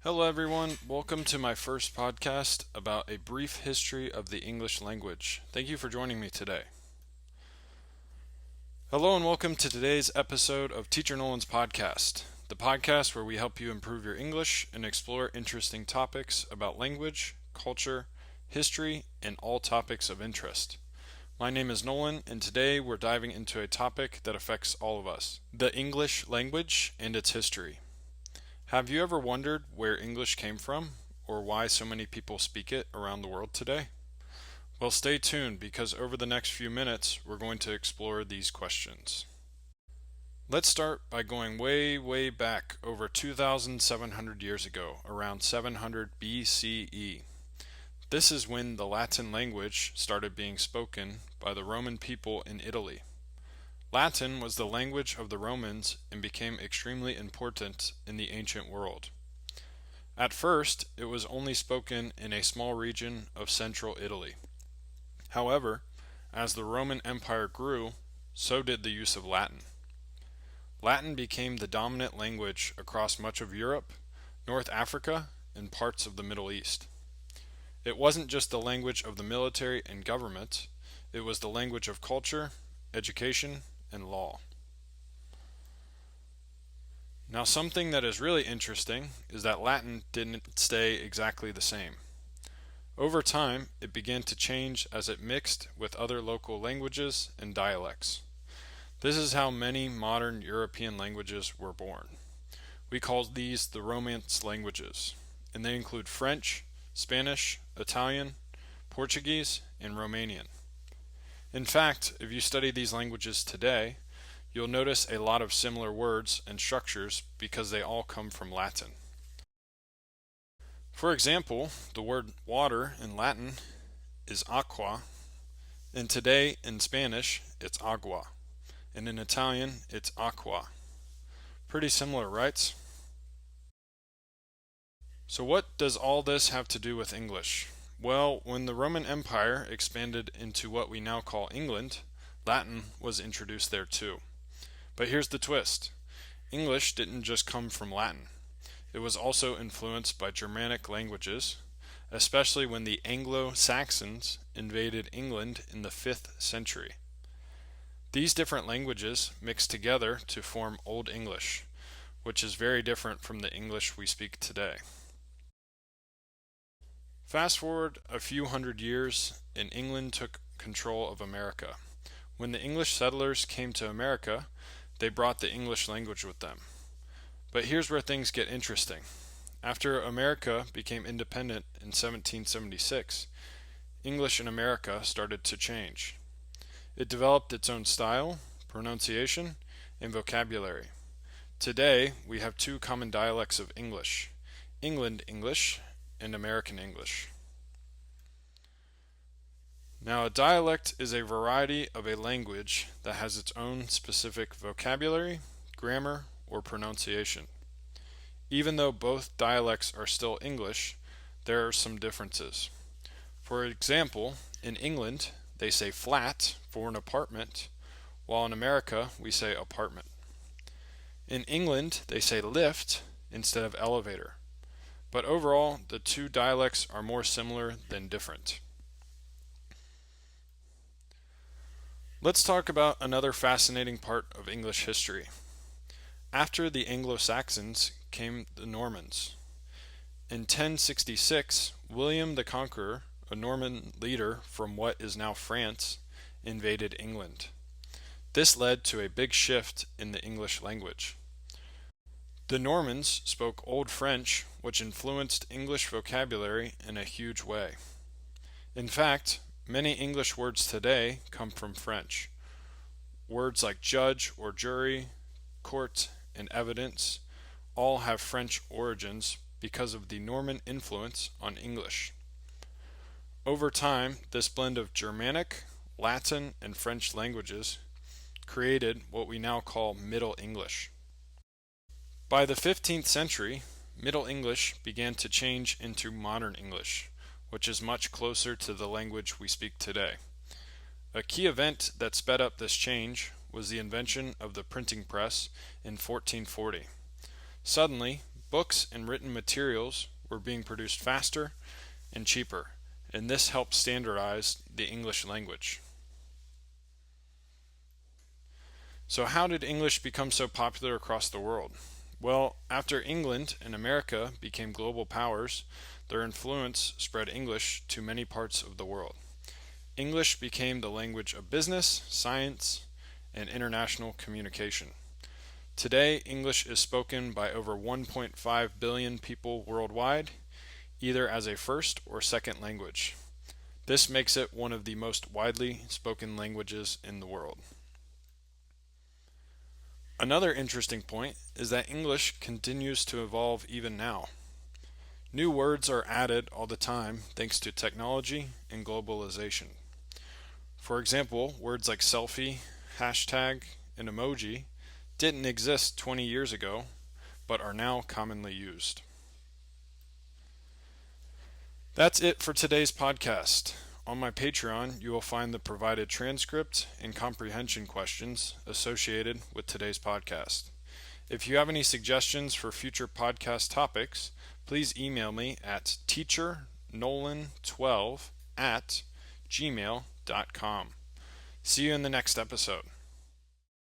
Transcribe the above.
Hello, everyone. Welcome to my first podcast about a brief history of the English language. Thank you for joining me today. Hello, and welcome to today's episode of Teacher Nolan's podcast, the podcast where we help you improve your English and explore interesting topics about language, culture, history, and all topics of interest. My name is Nolan, and today we're diving into a topic that affects all of us, the English language and its history. Have you ever wondered where English came from, or why so many people speak it around the world today? Well, stay tuned because over the next few minutes, we're going to explore these questions. Let's start by going way back over 2,700 years ago, around 700 BCE. This is when the Latin language started being spoken by the Roman people in Italy. Latin was the language of the Romans and became extremely important in the ancient world. At first, it was only spoken in a small region of central Italy. However, as the Roman Empire grew, so did the use of Latin. Latin became the dominant language across much of Europe, North Africa, and parts of the Middle East. It wasn't just the language of the military and government, it was the language of culture, education, and law. Now, something that is really interesting is that Latin didn't stay exactly the same. Over time, it began to change as it mixed with other local languages and dialects. This is how many modern European languages were born. We call these the Romance languages, and they include French, Spanish, Italian, Portuguese, and Romanian. In fact, if you study these languages today, you'll notice a lot of similar words and structures because they all come from Latin. For example, the word water in Latin is aqua, and today in Spanish it's agua, and in Italian it's aqua. Pretty similar, right? So what does all this have to do with English? Well, when the Roman Empire expanded into what we now call England, Latin was introduced there too. But here's the twist. English didn't just come from Latin. It was also influenced by Germanic languages, especially when the Anglo-Saxons invaded England in the 5th century. These different languages mixed together to form Old English, which is very different from the English we speak today. Fast forward a few hundred years, and England took control of America. When the English settlers came to America, they brought the English language with them. But here's where things get interesting. After America became independent in 1776, English in America started to change. It developed its own style, pronunciation, and vocabulary. Today, we have two common dialects of English, England English and American English. Now, a dialect is a variety of a language that has its own specific vocabulary, grammar, or pronunciation. Even though both dialects are still English, there are some differences. For example, in England, they say flat for an apartment, while in America, we say apartment. In England, they say lift instead of elevator. But overall, the two dialects are more similar than different. Let's talk about another fascinating part of English history. After the Anglo-Saxons came the Normans. In 1066, William the Conqueror, a Norman leader from what is now France, invaded England. This led to a big shift in the English language. The Normans spoke Old French, which influenced English vocabulary in a huge way. In fact, many English words today come from French. Words like judge or jury, court, and evidence all have French origins because of the Norman influence on English. Over time, this blend of Germanic, Latin, and French languages created what we now call Middle English. By the 15th century, Middle English began to change into Modern English, which is much closer to the language we speak today. A key event that sped up this change was the invention of the printing press in 1440. Suddenly, books and written materials were being produced faster and cheaper, and this helped standardize the English language. So how did English become so popular across the world? Well, after England and America became global powers, their influence spread English to many parts of the world. English became the language of business, science, and international communication. Today, English is spoken by over 1.5 billion people worldwide, either as a first or second language. This makes it one of the most widely spoken languages in the world. Another interesting point is that English continues to evolve even now. New words are added all the time thanks to technology and globalization. For example, words like selfie, hashtag, and emoji didn't exist 20 years ago, but are now commonly used. That's it for today's podcast. On my Patreon, you will find the provided transcript and comprehension questions associated with today's podcast. If you have any suggestions for future podcast topics, please email me at teachernolan12@gmail.com. See you in the next episode.